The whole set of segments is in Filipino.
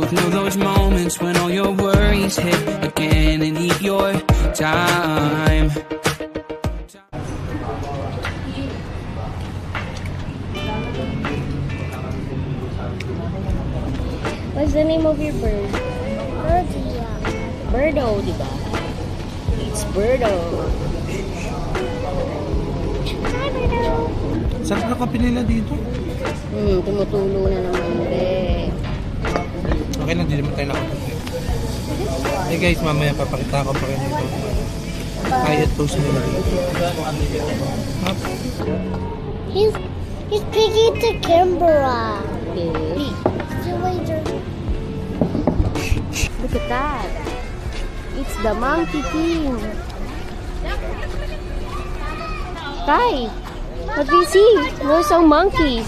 Know those moments when all your worries hit again and eat your time. What's the name of your bird? Birdie. Birdo, di ba? It's Birdo. Hi, Birdo. Sarap na kape nila dito. Tumutulo na naman, be. Okay lang, di naman tayo nakapunti. Hey guys, mamaya papakita ko pa rin ito. Quiet toast nila dito. He's picking the camera. Okay. Look at that. It's the Monkey King. Kai, what do you see? There's some monkeys.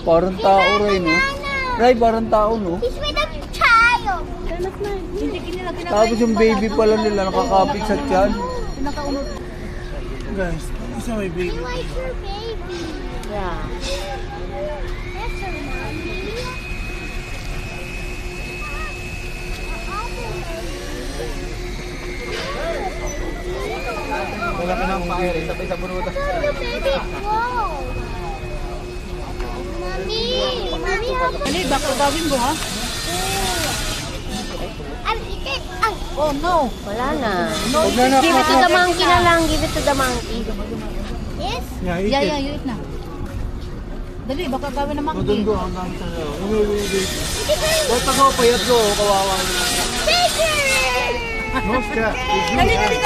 Parang tao rin, no? Ray, parang tao, no? He's with a child. Tapos yung baby pala nila nakakapit sa tiyan. Guys, isa may baby. Where's your baby? Yeah. That's her mommy. Wala ka nang pare, sabay sa burutan. Look, the baby grow. Mommy, mommy, how Ano, baka gawin mo, ha? I'm eating. Oh, no. Wala na. Huwag na Give it to the monkey na lang. Give it to the monkey. Yes. Yeah, Yeah, you eat na. Dali, baka gawin naman. Madun ko, ang dami sa loob. Ba't ako, payat ko, kawawa. No, Scott. Dali, kayo.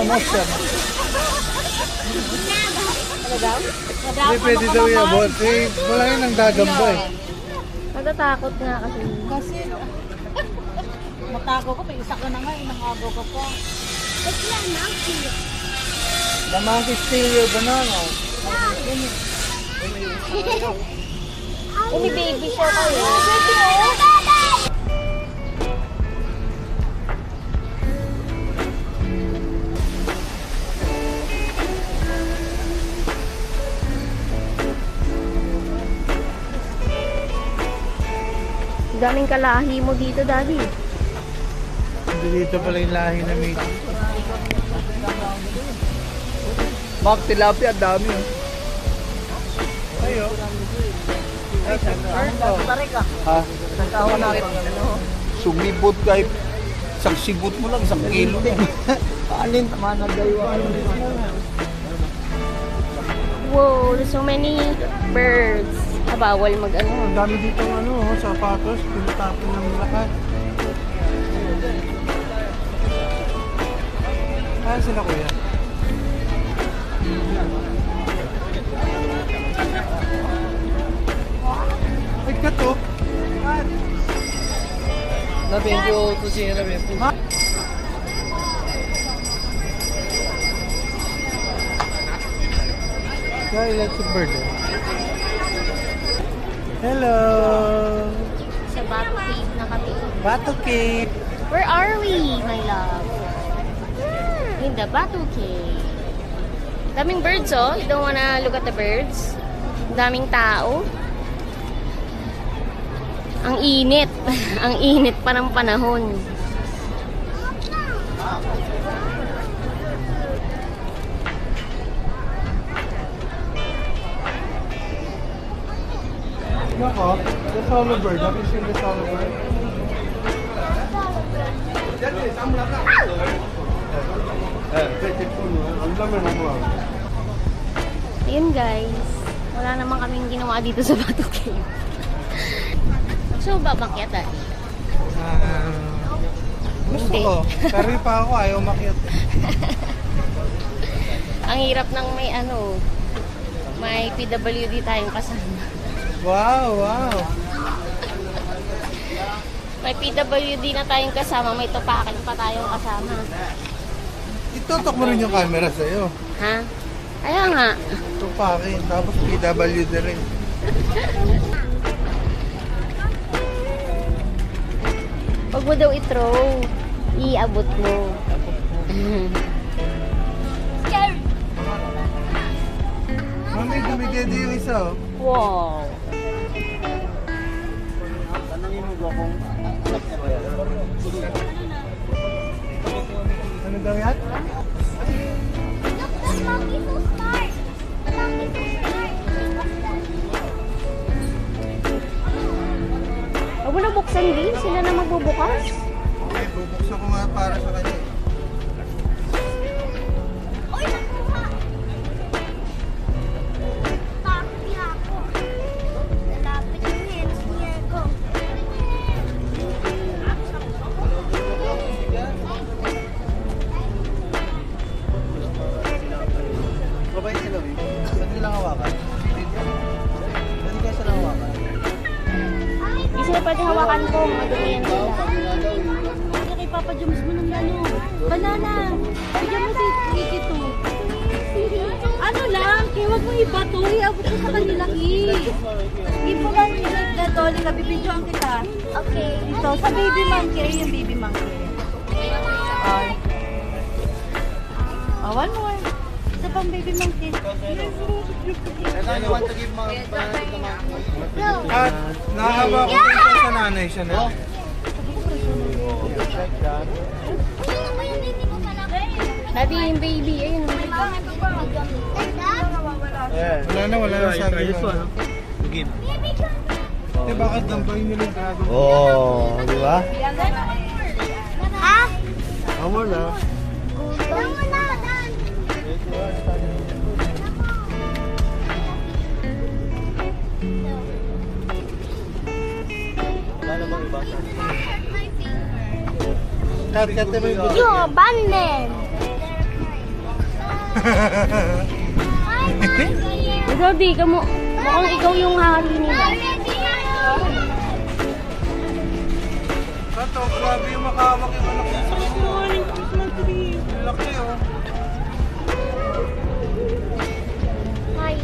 No, sir. Hindi pwede daw yung abot. Eh, wala yun ang gagamba eh. Natatakot nga kasi. Kasi, matako ko, may isa ka na nga, inangagaw ka pa. It's not monkey. The monkey steal your banana. May baby siya kayo. Daming kalahi mo dito, Daddy. Dito pala yung lahi na may... Mak, tilapia, ang dami. Ayo. Ha? Sumibot kahit isang sigot mo lang, 1 kilo na. Alin, tama na gaywa. Wow, there's so many birds. Bawal mag-ano. Ang dami dito sapatos. Pinatapon ng lahat. Kaya sila kuya. Ay, kato. Nabengyo to siya, nabengyo. Kaya like sa bird eh. Hello! Sa Bato Cave na kami. Bato Cave! Where are we, my love? In the Bato Cave. Daming birds, oh. You don't wanna look at the birds? Daming tao. Ang init. Ang init pa ng panahon. Nako, the solo bird. Have you seen the solo bird? Ayun, guys. Wala naman kaming ginawa dito sa Bato Cave. So, babakyat, Daddy? Gusto ko. Pero pa ako, ayaw makyat. Ang hirap ng may PWD tayong kasama. Wow, wow. May PWD na tayong kasama, may tupakan pa tayong kasama. Itutok mo rin yung camera sa'yo. Ha? Kaya nga. Tupakin. Tapos PWD rin. Huwag mo daw i-throw. Iabot mo. Scary. may dumidede yung isa, oh. Wow. Tanangin mo kung anak niya ba yan? Ano daw yan? Look, the monkey so smart. The monkey so smart. Huwag mo na buksan din. Sila na magbubukas. Okay, bubuksan ko nga para sa kanya. Uy, nakuha. Takot niya ako. Lalapit yung hands niya ko. Babay sila, eh. Ba't nilang hawakan? Ba't kayo sila hawakan? Hindi sila pwede hawakan ko. Madumi yan sila. Kaya kay Papa Joms mo ng ano. Banana. Bigyan mo si Kiki to. Ano lang, kaya wag mo iba to. Iabot ko sa kanila, Give mo lang yung Dolly ka, bibidyoan kita. Okay. Ito, sa baby monkey, ayun yung baby monkey. One more. Isa pang baby monkey. Teka, you want to give mga At nakahaba ko dito sa nanay siya na. check yan. Sino ba yung baby mo pala? Daddy, yung baby. Ayun. Ayan. Wala na sa akin. Give. Eh, bakit dambayin nila yung gago? Oh, di ba? Ha? Amo na. Doon mo na, Dan. Wala namang iba. Cut mo yung You abandoned. Daddy, mukhang ikaw yung hari nila. Kato, grabe yung makawak yung anak niya. Ang laki, oh. Hi.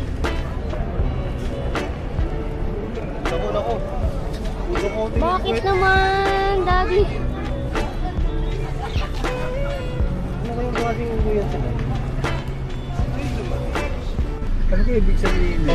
Sabon ako. Bakit naman, Daddy? Ano kayong klaseng ulo yan sila? Ano kaya ibig sabihin mo?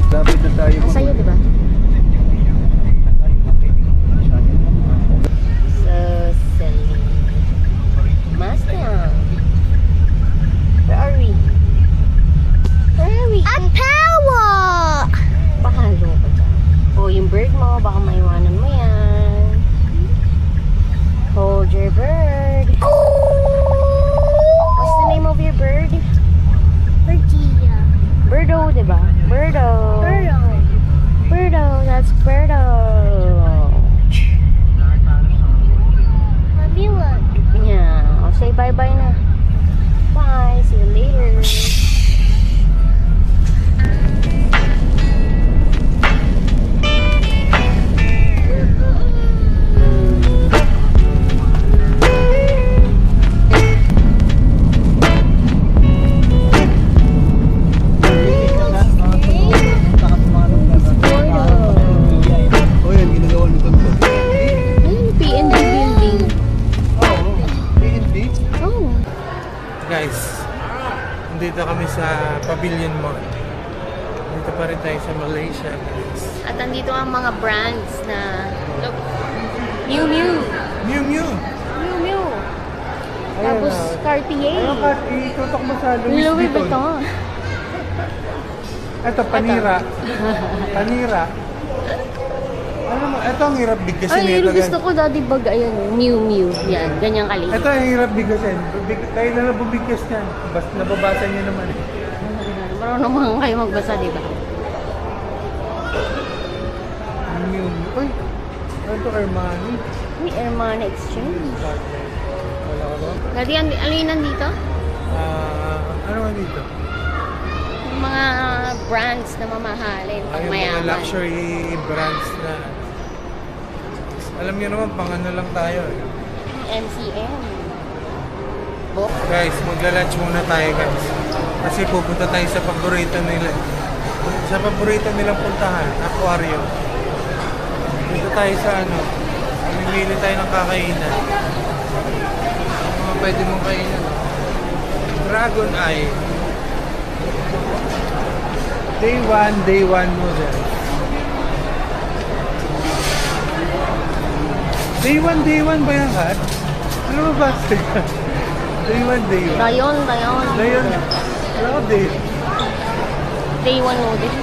Dapat na tayo. Sa'yo, di ba? So silly. Mustang. Where are we? Where are we? At power! Pahalo ka dyan. Oh, yung bird mo, baka maiwanan mo yan. Hold your bird. What's the name of your bird? Virginia. Birdo, di ba? Birdo. Burrow. Birdo, that's Birdo. Mommy, look. Yeah, I'll say bye-bye na. Bye, see you later. Oh, yan, ginagawa ni Tonton. Ayun, PNG building. Oo, PNP. Oh. Guys, nandito kami sa Pavilion Mall. Dito pa rin tayo sa Malaysia, guys. At andito ang mga brands na, look, Miu Miu. Miu Miu! Miu Miu. Tapos Cartier. Ano ka, itutok mo sa Louis Louis Vuitton. Vuitton. Ito, panira. Panira. Ano mo, ito ang hirap bigkasin Ay, nito, yung gusto guys. ko daddy bag, ayan, Miu Miu. Yan, ganyang kaliit. Ito ang hirap bigkasin. Kayo na bumigkas niyan. Basta nababasa niyo naman eh. Marunong naman kayo magbasa, di ba? Miu Miu. Uy, ano to, Armani? Uy, Armani Exchange. ako. Daddy, ano yun nandito? Ano nga dito? Yung mga brands na mamahalin pag Ay, yung mga mayaman. luxury brands na alam niyo naman, pang ano lang tayo eh. MCM. Book. Guys, magla-lunch muna tayo guys. Kasi pupunta tayo sa paborito nila. Sa paborito nilang puntahan, aquarium. Dito tayo sa ano, mamimili tayo ng kakainan. Ano mga pwede mong kainan? Dragon Eye. Day 1 noodle. Day 1 ba yan, Kat? Ano ba ba? Day 1. Dayon. Dayon. Alam ko day. Day 1 noodle.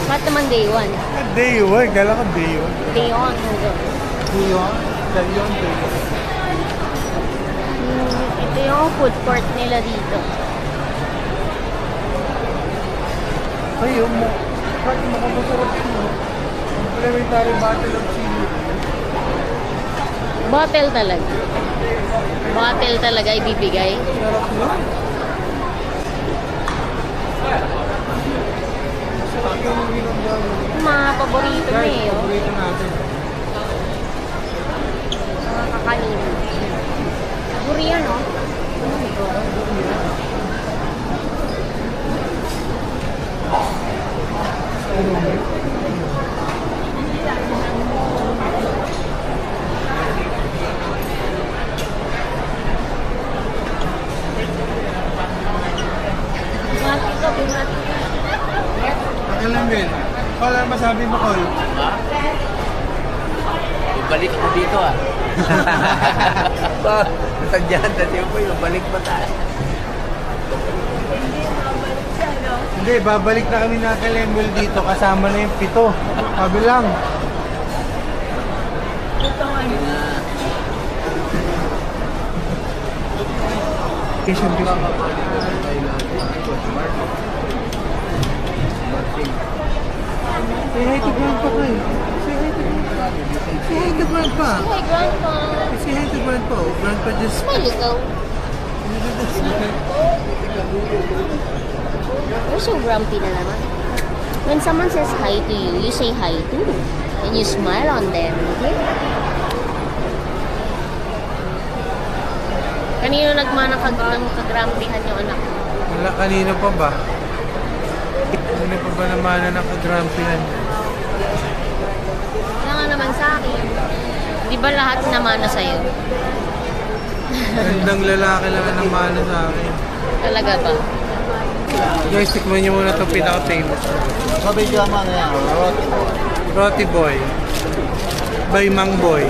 Ba't naman day 1? Day 1. Kala ko day 1. Day 1 noodle. Dayon. Ito yung food court nila dito. Ay, yung makamasarap yun. Complementary bottle of chili. Bottle talaga. Bottle talaga ibibigay. Sarap yun. Sarap yung uminom namin. Mga paborito na Guys, eh. Oh. paborito natin. Mga kakanin. Durian, no? Alam mo yun. Paul, ano masabi mo, Col? Balik mo dito ah. Tandyan, dati mo yung balik mo tayo. Hindi, babalik na kami na kay Lemuel dito. Kasama na yung 7. Kabilang. Kitchen business. Say hi to Grandpa, Kay. Say hi to Grandpa. Say hi to Grandpa. Hi, Grandpa. Say hi to Grandpa. Oh, Grandpa just... Smile ikaw. You're so grumpy na naman. When someone says hi to you, you say hi too. And you smile on them. Okay? Kanino nagmana kagrampihan yung anak mo? Wala, kanino pa ba? Kanino pa ba naman na nakagrampihan? Wala nga naman sa akin. Di ba lahat namana sa'yo? Gandang lalaki lang ang namana sa akin. Talaga ba? Guys, tikman niyo muna itong pinaka-famous. Sabi ka man yan. Roti Boy. By Mang Boy.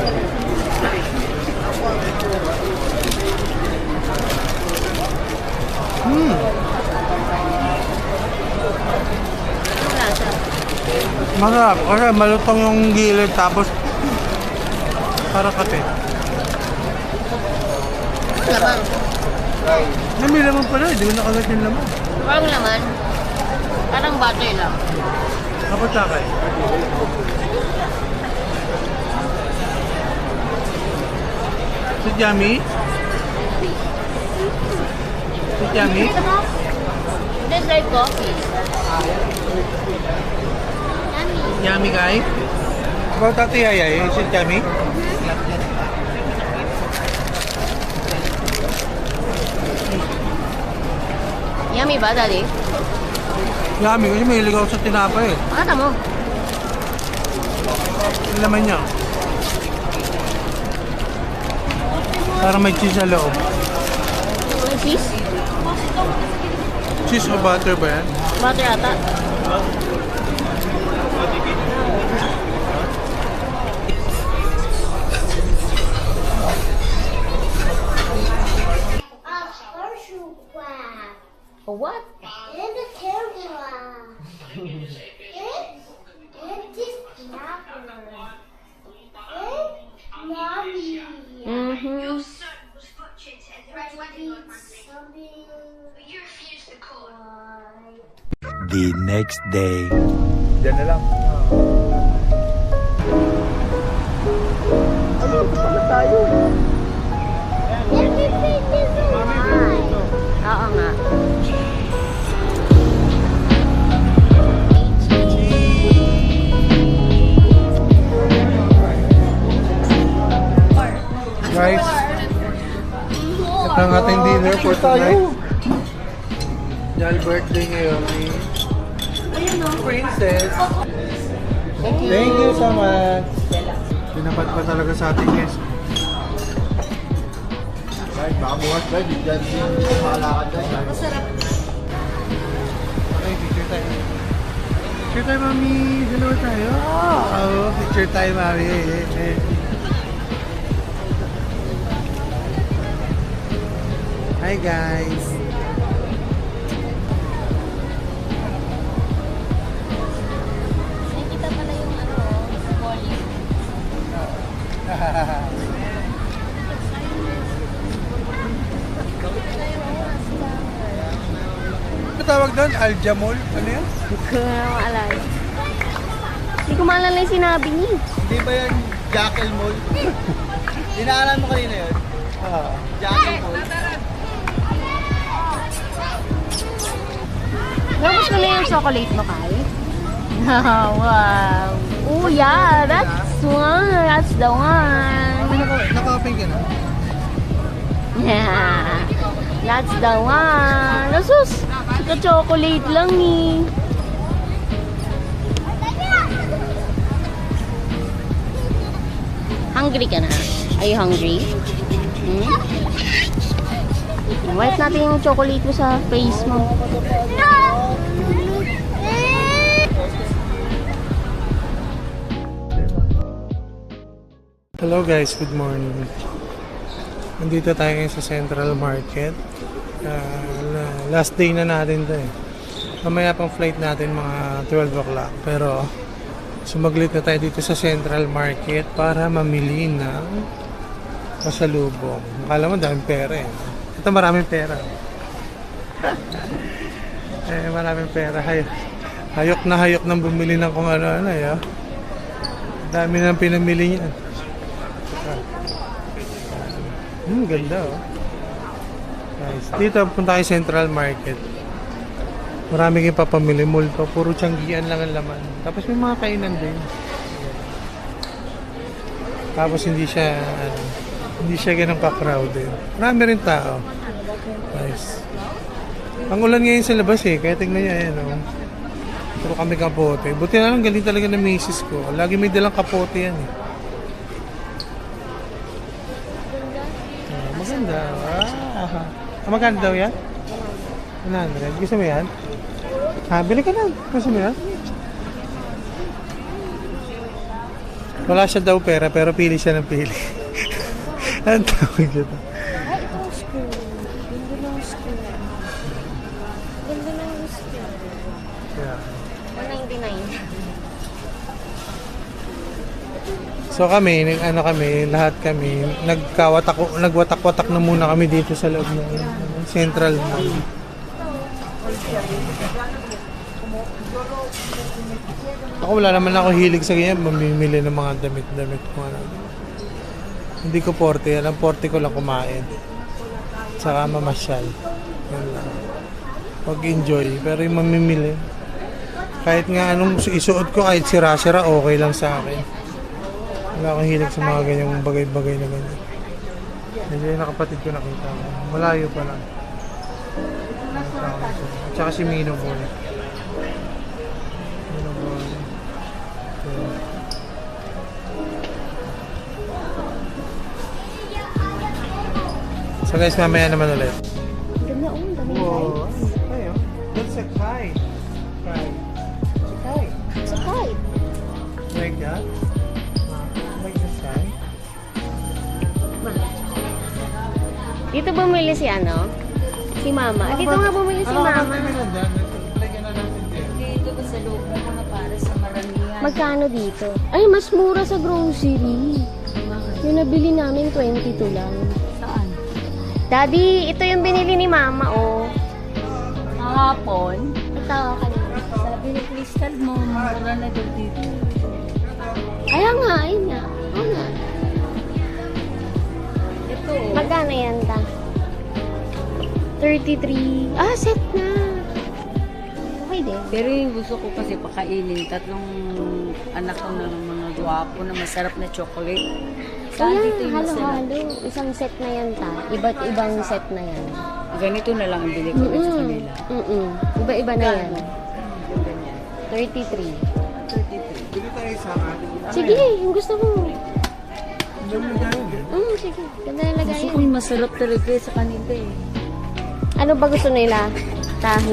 Ang lasa. Masarap. Kasi malutong yung gilid tapos para kape. Laman. May laman pala. Hindi mo nakagat yung laman. Parang laman. Parang butter lang. Kapag sakay. Si Yummy? Si Yummy? This is like coffee. Yummy. Yummy guy? About Ate Yaya, is it yummy? Yummy ba, Daddy? Yummy kasi mahilig ako sa tinapay eh. Pakata mo. Yung laman niya. Parang may cheese sa loob. May cheese? Cheese o butter ba yan? Butter ata. Horseshoe crab. For what? And the camera. And this snapper. And mommy. Mm-hmm. The next day. Diyan na lang. Ano? Pala tayo. And ang ating dinner for tonight. Dahil birthday ngayon ni Princess. Thank you so much. Pinapat pa talaga sa ating guest. Guys, baka bukas guys, dyan yung makalakad guys. Masarap. Okay, picture tayo. Picture tayo, mami. Dalawa tayo. Oh, picture tayo, mami. Hi, guys. Nakikita pala yung volume. Ano tawag doon? Aljamol? Ano yan? Hindi ko na maalala. Hindi ko maalala yung sinabi niya. Hindi ba yan Jackal Mall? Inaalam mo kanina yun? Jackal Mall. Nabos mo na yung chocolate mo, Kai? Wow! Oh yeah, that's one. That's the one. Naka-open ka na? Yeah, that's the one. Asus! Ito chocolate lang eh. Hungry ka na? Are you hungry? Wipe natin yung chocolate mo sa face mo. Hello guys, good morning. Nandito tayo ngayon sa Central Market. Last day na natin to eh. Mamaya pang flight natin mga 12 o'clock. Pero sumaglit na tayo dito sa Central Market para mamili ng pasalubong. Akala mo daming pera eh. Ito maraming pera. Maraming pera. Hayok nang bumili ng kung ano-ano eh. Dami nang pinamili niya. Ganda oh. Guys, dito punta tayo Central Market. Marami kayong papamili. Mall pa. Puro tiyanggian lang ang laman. Tapos may mga kainan din. Tapos hindi siya ganun ka-crowded. Marami rin tao. Guys. Ang ulan ngayon sa labas eh. Kaya tignan niya ayan oh. Puro kami kapote. Buti na lang galing talaga ng misis ko. Lagi may dalang kapote yan eh. Maganda. Magkano daw yan? 100. Gusto mo yan? Bili ka na. Gusto mo yan? Wala siya daw pera pero pili siya ng pili. Ang tawag dito. Ay, itong school. Ganda ng school. Ganda ng school. Yeah. 199. So kami, lahat kami, nagwatak-watak na muna kami dito sa loob ng Central Mall. Ako wala naman ako hilig sa ganyan, mamimili ng mga damit-damit ko. Hindi ko porte, alam porte ko lang kumain. Saka mamasyal. Yun lang. Pag-enjoy, pero yung mamimili. Kahit nga anong isuot ko, kahit sira-sira, okay lang sa akin. Wala akong hilig sa mga ganyang bagay-bagay na ganyan. Hindi yung nakapatid ko nakita. Malayo pa lang. At saka si Mino Boy. Mino Boy. So guys, mamaya naman ulit. Ganda dami Wow. Ayo. That's a kite. Kite. It's a kite. It's a kite. Like that? Like the sky? Dito bumili si ano? Si Mama. Dito nga bumili si Mama. Dito ba sa loob mo na para sa maramihan? Magkano dito? Ay, mas mura sa grocery. Yung nabili namin, 22 lang. Saan? Daddy, ito yung binili ni Mama, oh. Kahapon? Ito, kanina. Sabi ni Crystal mo, mura na daw dito. Kaya nga, ayun nga. Oo nga. Ito. Magkano yan, ta? 33. Ah, set na. Okay din. Pero yung gusto ko kasi pakainin, tatlong anak ko ng mga gwapo na masarap na chocolate. Saan dito Ayan, yung masarap? halo-halo. Isang set na yan ta. Iba't ibang set na yan. Ganito na lang ang bili ko sa kanila. Iba-iba na yan. 33. Bili tayo sa akin. Sige, yung gusto mo. Dami tayo. Sige. Ganda na Gusto lagayan. ko yung masarap talaga sa kanila eh. Ano ba gusto nila?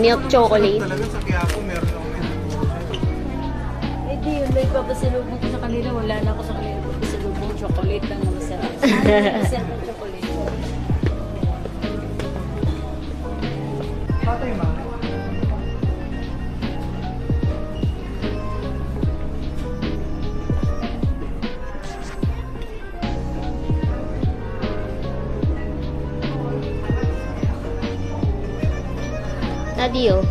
Milk chocolate? Talaga sa Quiapo, meron ako Eh di yun, may papasalubong ko sa kanila. Wala na ako sa kanila. Papasalubong chocolate lang na masarap. Masarap ang chocolate. Patay, ma. Nadio.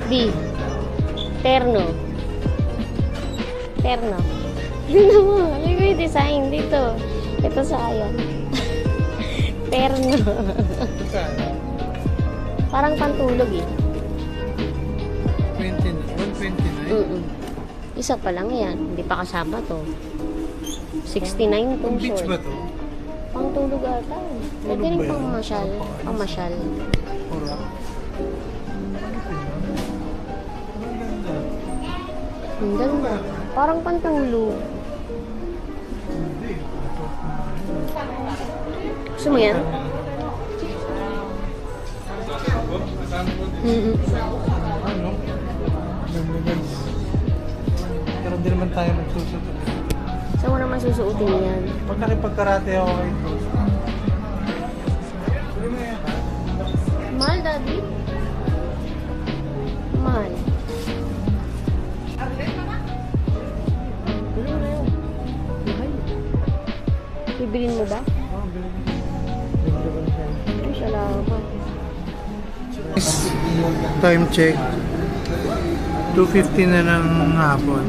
B. Terno. Terno. Tignan mo. Ano yung design dito? Ito sa ayan. Terno. Parang pantulog eh. 129. Isa pa lang yan. Hindi pa kasama to. 69 tong Beach short. ba to? Pangtulog ata. Pwede Tulog rin ba yan? pang masyal. Pang masyal. Pura. Ang ganda. Parang pantulog. Gusto mo yan? Ano? Ganda, guys. Pero hindi naman tayo magsusunod. Saan mo naman susuotin yan? Pag nakipagkarate ako kay Bruce. Mahal, Daddy? Mahal. Bili mo na yun. Mahal. Bibilin mo ba? Ay, salamat. Time check. 2:50 na ng hapon.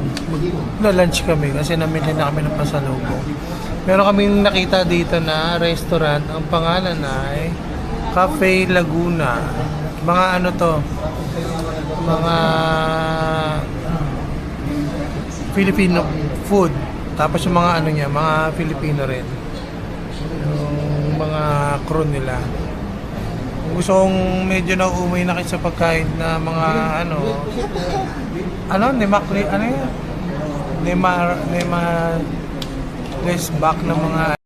Magla-lunch kami kasi namili na kami ng pasalubong. Meron kaming nakita dito na restaurant. Ang pangalan ay Cafe Laguna. Mga ano to? Mga Filipino food. Tapos yung mga ano niya, mga Filipino rin. Yung mga crew nila. Kung gusto kong medyo nauumay na kayo sa pagkain na mga ano yun? Less back na mga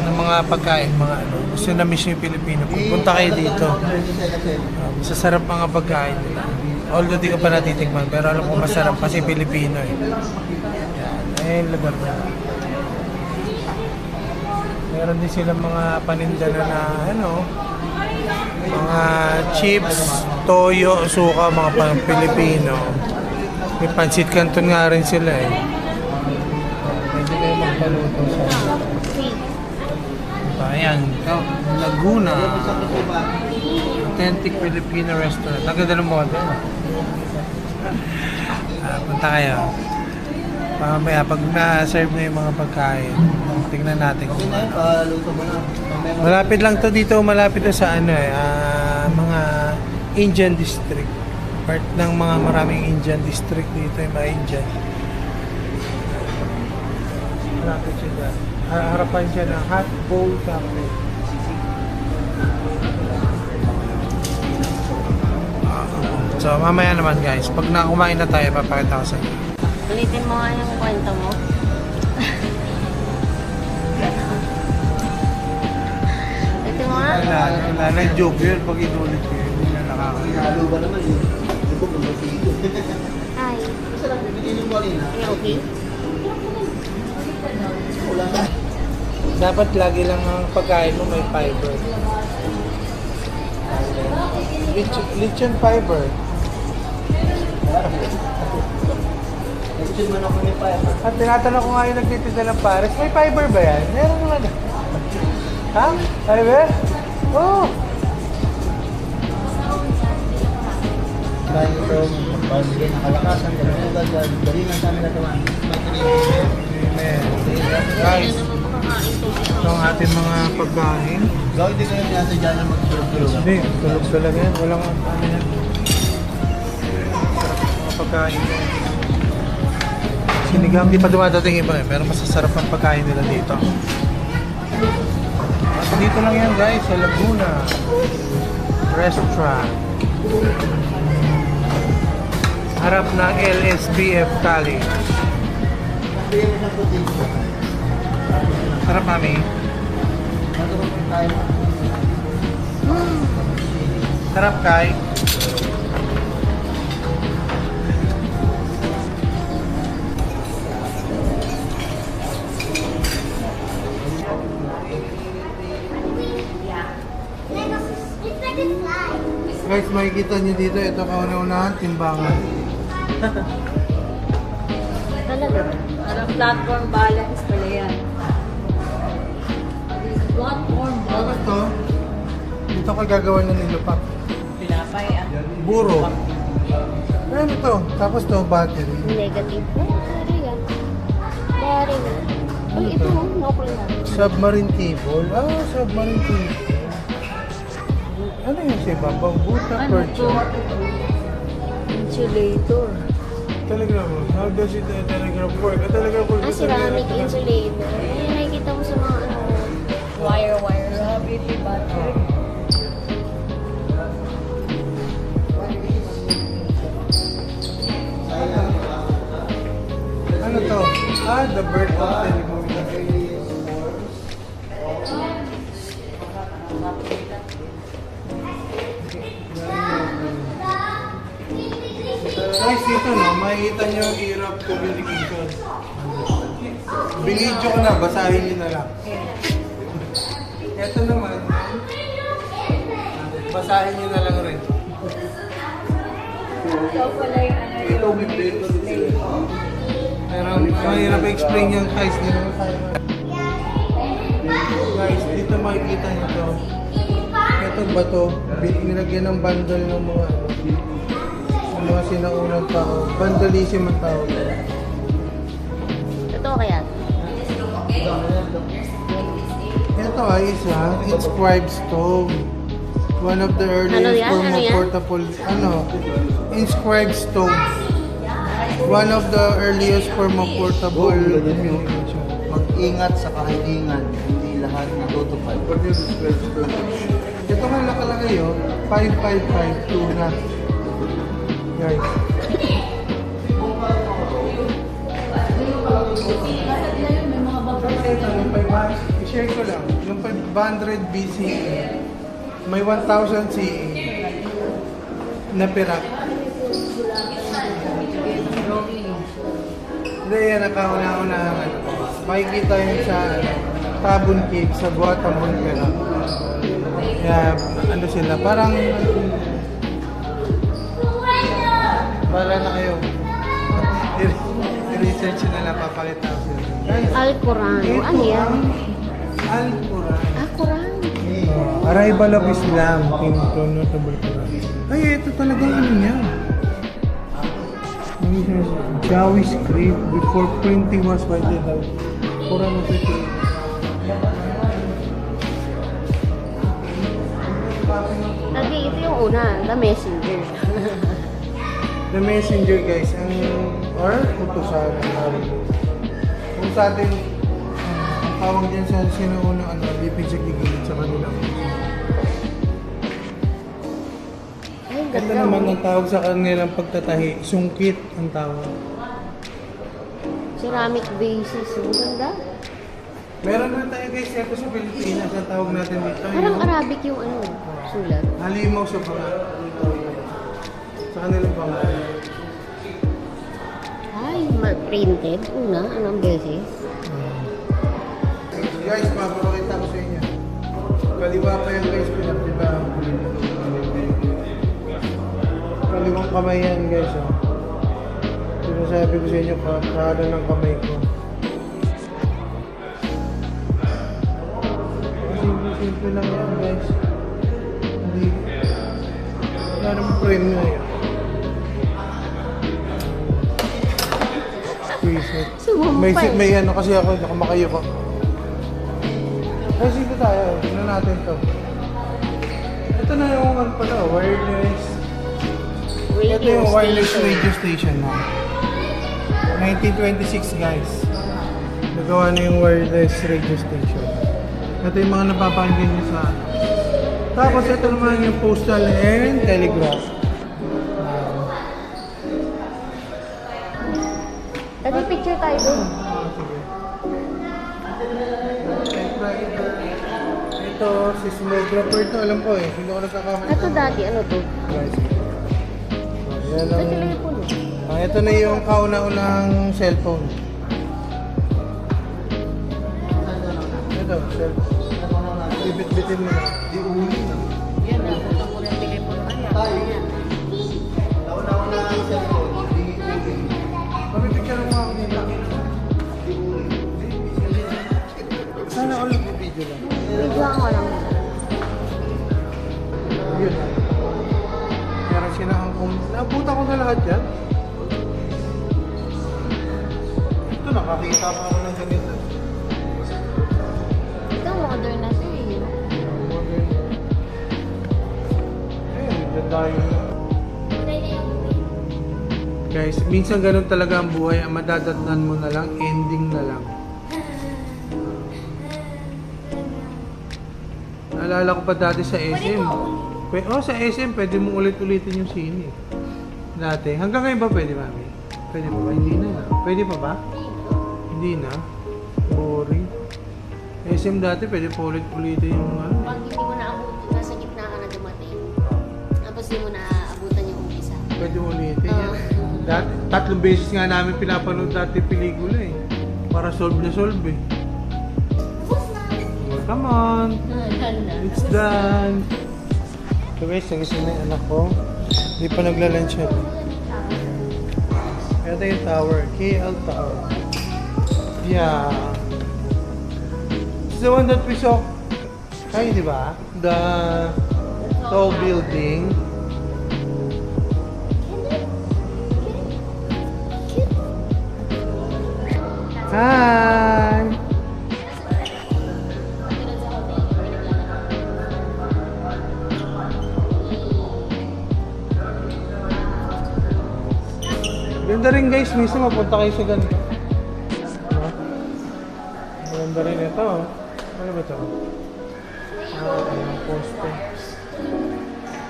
ng mga pagkain, mga gusto na miss yung Pilipino. Punta kayo dito. Masasarap mga pagkain nila. Although di ko pa natitikman, pero alam ko masarap kasi Pilipino eh. Yan, lugar na. Meron din silang mga paninda na mga chips, toyo, suka, mga pang Pilipino. May pancit canton nga rin sila eh. Pwede kayo magpaluto sa ayan, Laguna. Authentic Filipino restaurant. Ang ganda ng model. Punta kayo. Mamaya, pag na-serve na yung mga pagkain, tingnan natin kung malapit lang to dito, malapit na sa mga Indian district. Part ng mga maraming Indian district dito, yung mga Indian. Malapit siya dyan. Harapan siya ng Hot Bowl Cafe. So, mamaya naman guys, pag nakumain na tayo, papakita ko sa inyo. Ulitin mo nga yung kwento mo. Ulitin mo nga. Wala na joke yun pag inulit ko yun. Hindi na nakakaya. Hi. Okay? Dapat lagi lang ang pagkain mo may fiber. Lechon fiber. At tinatanong ko nga yung nagtitinda ng pares, may fiber ba yan? Meron naman. Ha? Fiber? Oo. Dahil ito, pagbigay ng kalakasan, galingan sa amin natawan. Amen. Guys, ito ang ating mga pagkain. Gawin din kayo nasa dyan na magtulog-tulog. Hindi, tulog talaga yan. Walang ano yan. Sarap mga pagkain. Sinigang, di pa dumadating iba eh, pero masasarap ang pagkain nila dito. At dito lang yan guys, sa Laguna Restaurant. Harap ng LSBF College. Sarap mami. Sarap kay. It's like a slide. Guys, makikita nyo dito, ito kauna-unahan, timbangan. Talaga. Parang platform balance pala yan. Platform Tapos to, dito ko gagawa ng nilupak. Pinapay ah. Buro. Ano to? Tapos to, battery. Negative. Sorry yan. Sorry na. Ay, ito mo. No lang. Submarine cable. Submarine cable. Ano yung sa ibabaw? Buta Ano percha. to? Insulator. Telegram. How does it telegraph work? Telegraph work. Ceramic insulator. Ay, nakikita mo sa mga ano. Wire. Stability battery. Ano to? The bird of telephone. Guys, dito no, makikita nyo yung era of communication. Binidyo ko na, basahin nyo na lang. Ito naman, basahin nyo na lang rin. Ito pala yung ano yung display. Pero mahirap i-explain yung guys nila. Guys, dito makikita nyo to. Ito ba to? Nilagyan ng bundle ng mga sinaunang tao. Vandalism ang tao. Totoo kaya? Ito ay isa, inscribed stove. One of the earliest Ano yan? form Ano of yan? portable, inscribed stove. One of the earliest form of portable communication. Mag-ingat sa kahilingan, hindi lahat natutupad. Ito nga nakalagay 5552 na. Guys. Ito, yung 500, i-share ko lang. Yung 500 BCE, may 1000 CE na pirak. Hindi yan, nakauna-unahan. Makikita yun sa Tabon Cave, sa Guatang Bunker. Kaya, ano sila, parang wala na kayo. I-research nyo na lang, papakita ko sila. Guys, Al-Quran. Ano yan? Al-Quran. Quran. Arrival of Islam, King Notable Quran. Ay, ito talagang ano niya. Jawi script before printing was widely held. Quran of it. Lagi, ito yung una. The Messenger. The Messenger guys, or utusan ang tawag. Kung sa atin, ang tawag dyan sa sinaunang lipid sa gigilid sa kanila. Ay, Ito ganda. naman ang tawag sa kanilang pagtatahi, sungkit ang tawag. Ceramic bases. Ang ganda. Meron na tayo guys, ito sa Pilipinas, ang tawag natin dito. Parang yung Arabic yung ano, sulat. halimaw sa banga. Sa kanilang pangalan. Ay, printed. Una, anong beses? Guys, mapapakita ko sa inyo. Kaliwa pa yan guys, pinakita. Kaliwang kamay yan guys. Sinasabi ko sa inyo, kada ng kamay ko. Simple lang yan guys. Hindi. Wala namang frame na yan. Squeeze it. Sumumpay. May ano kasi ako, nakamakayo ko. Kasi dito tayo, tingnan natin to. Ito na yung ano pala, wireless. Ito yung wireless radio station na. 1926 guys. Nagawa na yung wireless radio station. Ito yung mga napapakinggan niyo sa ano. Tapos ito naman yung postal and telegraph. Tadi picture tayo doon. Ito, seismographer ito. Alam ko eh. Hindi ko nagkakamali. Ito dati, ano to? Guys. Yan Ito ang... telepono. ito na yung kauna-unang cellphone. Ito, cellphone. Bibit-bitin mo na. Di uli na. Yan na, ito ko ng telepono. Kauna-unang cellphone. Di uli. Pamipicture mo ako nila. Di uli. Sana all of the video lang. Video ako lang. Yun. Meron sila ang kung... Naabuta ko na lahat yan. Ito, nakakita pa ako ng ganito. Ito, modern na to eh. Dyan tayo. Guys, minsan ganun talaga ang buhay. Ang madadatnan mo na lang, ending na lang. Naalala ko pa dati sa SM. Sa SM, pwede mo ulit-ulitin yung scene eh. Dati. Hanggang ngayon ba pwede, mami? Pwede pa ba? Hindi na. Pwede pa ba? Hindi na. Boring. SM dati, pwede pa ulit-ulitin yung ano. Pag hindi mo naabutan, nasa gitna ka na dumating. Tapos hindi mo naabutan yung umpisa. Pwede mo ulitin yan. Dati, 3 beses nga namin pinapanood dati pelikula eh. Para solve na solve eh. Oh, come on! It's done! So guys, nagising na yung anak ko. Hindi pa nagla-lunch yan. Ito yung tower. KL Tower. Yeah. It's the one that we saw. Ay, di ba? The tall building. Hi! Ganda rin guys, minsan mapunta kayo sa ganito. Ganda rin ito. Ano ba ito? Ayan, poste.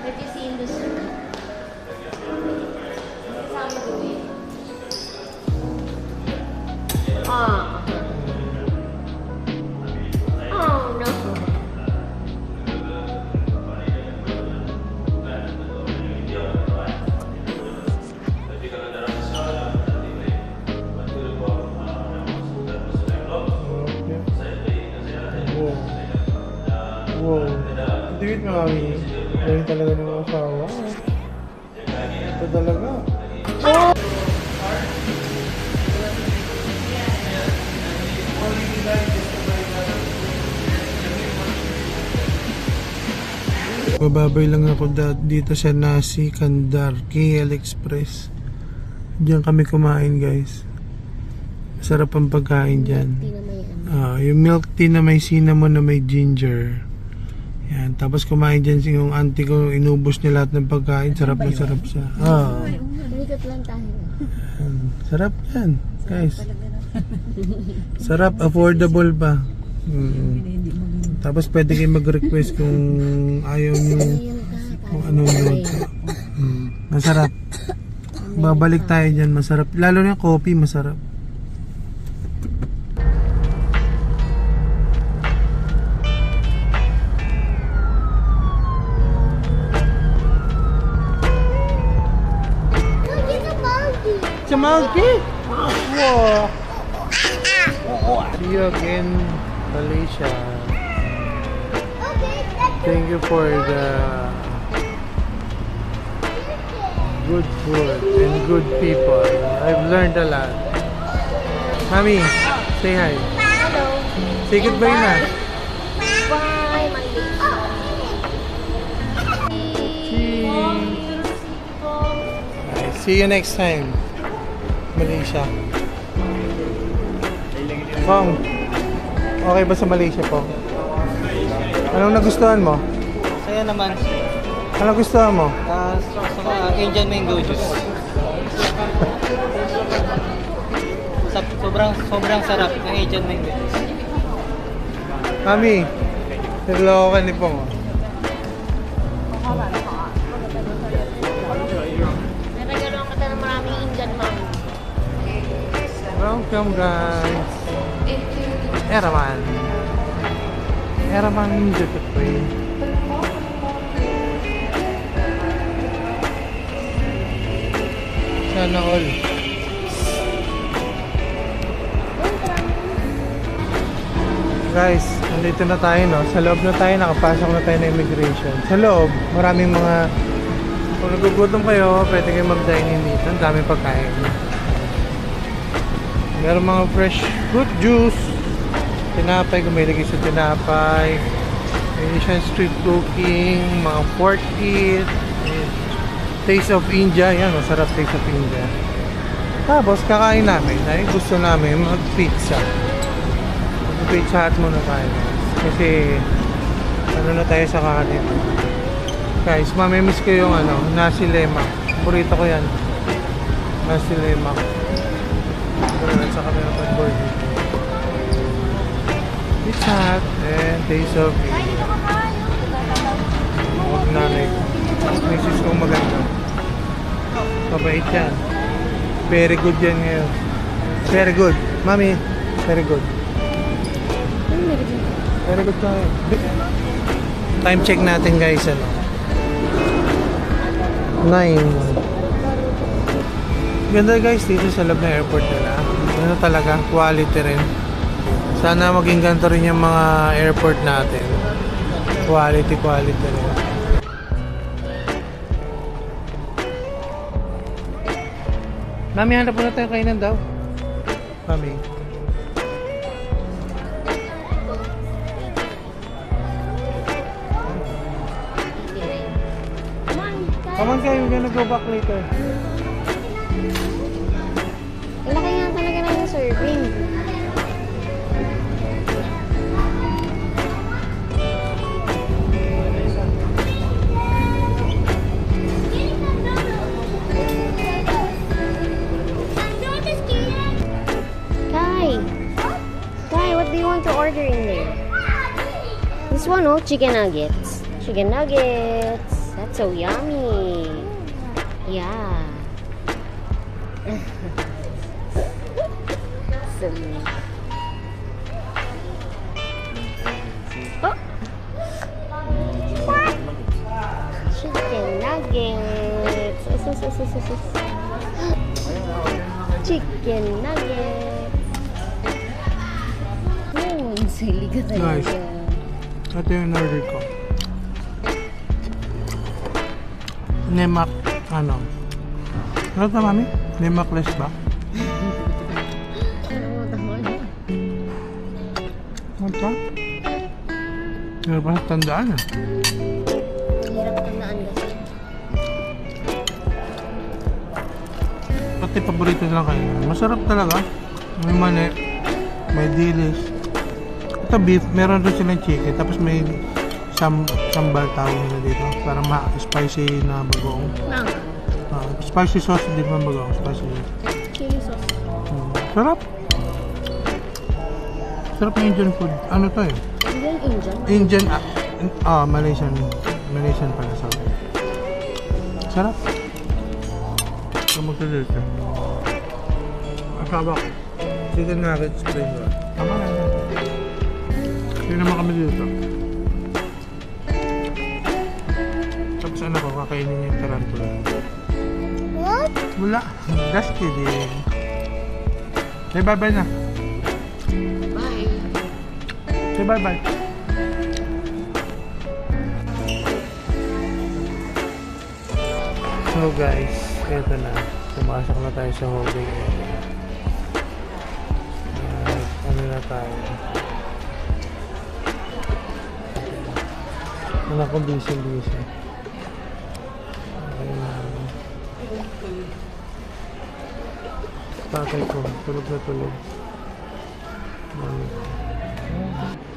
Have you seen this? Oh no. Wow. Duit mo kami. Galing talaga ng mga asawa. Ito talaga. Bababay lang ako dito sa Nasi Kandar, KL Express. Diyan kami kumain guys. Masarap ang pagkain dyan. Yung milk tea na may cinnamon na may ginger. Yan. Tapos kumain dyan yung auntie ko, inubos niya lahat ng pagkain. Sarap na sarap siya. Likat lang tayo. Yan. Sarap yan, guys. Sarap, affordable pa. Tapos pwede kayo mag-request kung ayaw nyo kung anong luto. Masarap. Babalik tayo dyan, masarap. Lalo na yung coffee, masarap. It's a monkey? Wow. See you again, Malaysia. Thank you for the good food and good people. I've learned a lot. Mami, say hi. Hello. Say goodbye na. Bye, Malaysia. See you next time, Malaysia. Pong, okay ba sa Malaysia po? Anong nagustuhan mo? Saya naman. Ano gusto mo? Saka Indian mango juice. Sobrang sarap ng Indian mango juice. Mami, niloko ni Pong. Nagagawa ka ng maraming Indian mom. Welcome guys. Eraman. Eraman Duty Free. Sana all. Guys, nandito na tayo, no? Sa loob na tayo, nakapasok na tayo na immigration. Sa loob, maraming mga, kung nagugutom kayo, pwede kayo mag-dine-in dito. Ang daming pagkain. Meron mga fresh fruit juice, tinapay, kung may lagay sa tinapay, Asian street cooking, mga pork eat, Taste of India, yan, masarap Taste of India. Tapos, kakain namin, ay gusto namin mag-pizza. Mag-pizza hut muna tayo. Kasi, ano na tayo sa kanin. Guys, mamimiss ko yung nasi lemak. Paborito ko yan. Nasi lemak. At sa kami ng pag-burger. Pizza hut and Taste of India. Huwag nanay ko. Misis kong maganda. Mabait yan. Very good yan ngayon. Very good. Mami, very good. Very good tayo. Time check natin guys. 9. Ganda guys dito sa loob ng airport nila. Ano talaga, quality rin. Sana maging ganito rin yung mga airport natin. Quality rin. Mami, hanap muna tayo kainan daw. Mami. Come on guys, we're gonna go back later. Laki nga talaga na yung serving. Kai, what do you want to order in there? This one, oh, chicken nuggets. Chicken nuggets. That's so yummy. Yeah. Oh. Chicken nuggets. Chicken nuggets. Oh, silly ka talaga. Nice. Ito yung order ko. Nemak, ano ito mami? Nemakless ba? Ano ito? Hindi ba tandaan Hirap tandaan kasi. Pati paborito lang kayo. Masarap talaga. May mani, may dilis. Ito beef, meron rin silang chicken. Tapos may sambal tawag nila dito. Parang spicy na bagoong. Spicy sauce din man bagoong. Spicy Chili sauce. Sarap. Sarap na Indian food. Ano to eh? Indian? Malaysian pala sa akin. Sarap. Ito magdalito. Asabak. Chicken nuggets, spring roll. Tama na yan. Hindi naman kami dito. Tapos ano ko, kakainin niya yung tarantula. What? Wala. Just kidding. Say bye-bye na. Bye. Say bye-bye. So guys, eto na. Pumasok na tayo sa holding area. Ano na tayo? Wala akong busy. Tatay ko, tulog na tulog.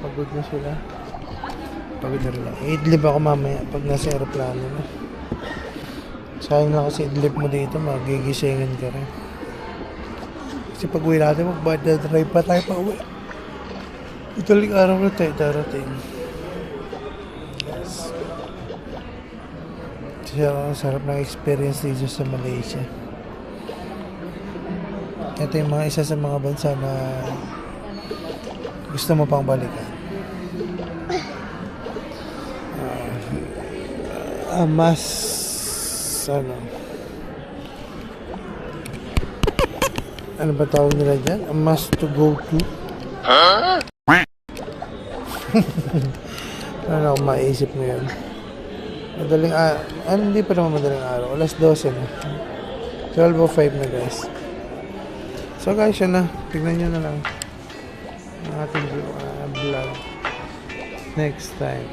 Pagod na sila. Pagod na rin ako. Idlip ako mamaya pag nasa aeroplano na. Sayang na kasi idlip mo dito, magigisingan ka rin. Kasi pag uwi natin, mag-drive pa tayo pa uwi. Italing araw na tayo darating. Yes. Kasi ang sarap ng experience dito sa Malaysia. Ito yung mga isa sa mga bansa na gusto mo pang balikan. Mas ano ba tawag nila dyan? A must to go to? Ano ako maisip mo yun? Madaling hindi pa naman madaling araw. Alas 12 na. 12:05 na guys. So guys, yun na. Tignan nyo na lang ang ating vlog next time.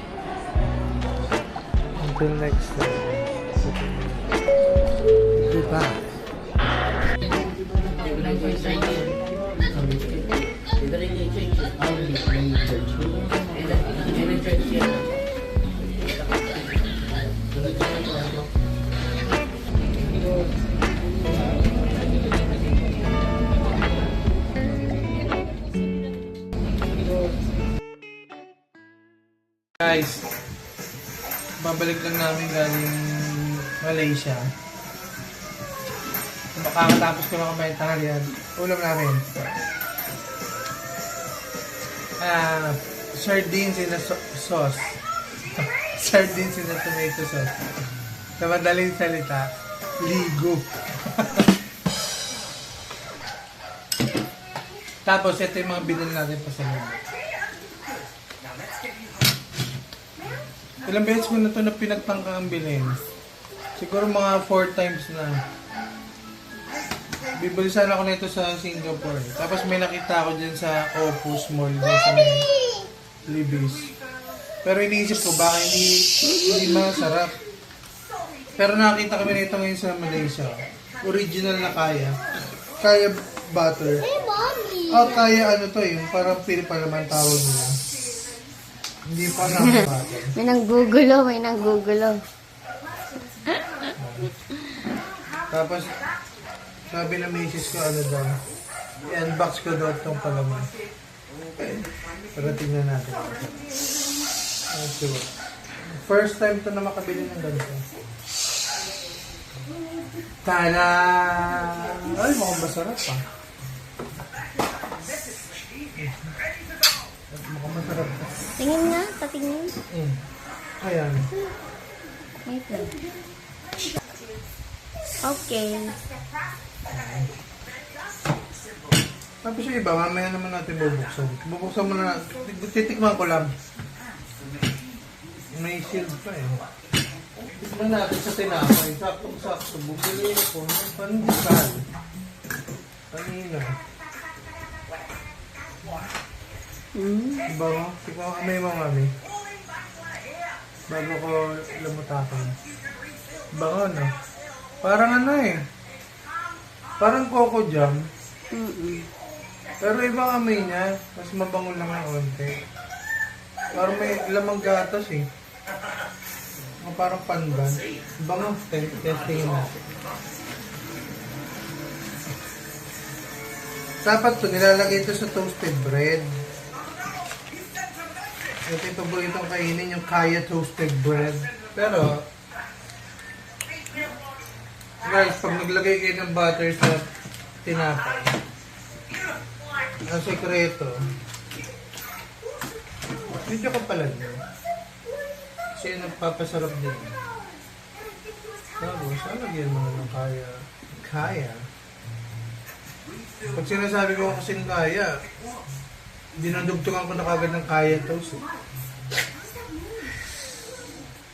Until next time. Goodbye. Guys, babalik lang namin galing Malaysia. Makakatapos ko na kumain tanghalian. Ulam namin. Sardines in a sauce. Sardines in a tomato sauce. Sa madaling salita, ligo. Tapos, ito yung mga binili natin pa sa loob. Ilang beses ko na ito na pinagtangka ang bilhin. Siguro mga 4 times na. Bibili sana ako nito sa Singapore. Tapos may nakita ako dyan sa Opus Mall dyan sa Libis. Pero iniisip ko baka hindi masarap. Pero nakita kami nito ngayon sa Malaysia. Original na kaya. Kaya butter. Hey, Mommy! Kaya ano to yung parang pinipalaman tawag nila. Hindi pa na butter. May nanggugulo. Tapos, sabi na misis ko, ano daw, i-unbox ko daw itong palaman. Okay. Pero tingnan natin. Okay. First time to na makabili ng ganito. Tada! Ay, mukhang masarap pa. Mukhang masarap pa. Tingin nga, patingin. Ayan. Wait lang. Okay. Tapos yung iba, mamaya naman natin bubuksan. Bubuksan mo na, titikman ko lang. May shield pa eh. Tikman natin sa tinapay. Saktong-sakto. Bubili ko ng pandesal. Kanina. Diba mo? Tikman ko kamay mo, mami. Bago ko lamutakan. Bango, no? Parang ano eh. Parang coco jam. Pero ibang amoy niya. Mas mabango lang ng konti. Parang may lamang gatas eh. Parang pandan. Bango. Testingin natin. Dapat to, nilalagay ito sa toasted bread. Ito yung paboritong kainin, yung Kaya toasted bread. Pero, guys, pag naglagay kayo ng butter sa tinapay, ang sekreto, medyo kapalan nyo. Kasi nagpapasarap din. Tapos, lagyan mo na ng Kaya. Pag sinasabi ko kasing Kaya, dinadugtungan ko na kagad ng Kaya toast.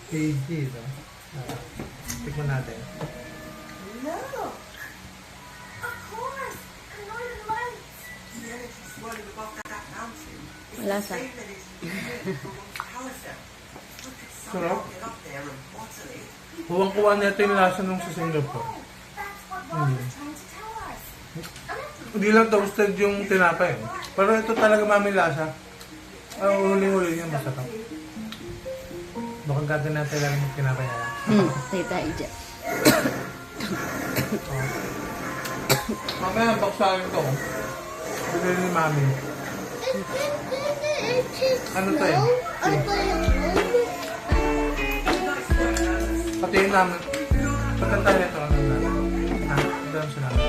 KG, no? Tikman natin. Lasa. Sarap. Kuwang-kuwa nito yung lasa nung sa Singapore. Hindi lang toasted yung tinapay. Pero ito talaga mami lasa. Ang huling-huli niya masarap. Baka gagawin natin lang yung kinakaya. Tayo tayo dyan. Mamaya, baksahin ko. Bigyan ni Mami. Ano to eh? Pati yung namin. Patantay na ito. Ano namin? Ha? Ito ang sinabi.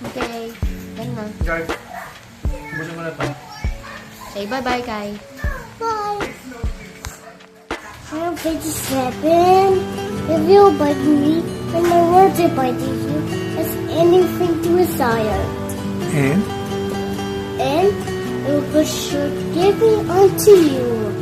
Okay. Yan na. Guys, ubusin mo na ito. Say bye-bye, Kai. Bye. I'm page 7. If you bite me, and my words are biting you, as anything to desire. And? And it will be sure giving unto you.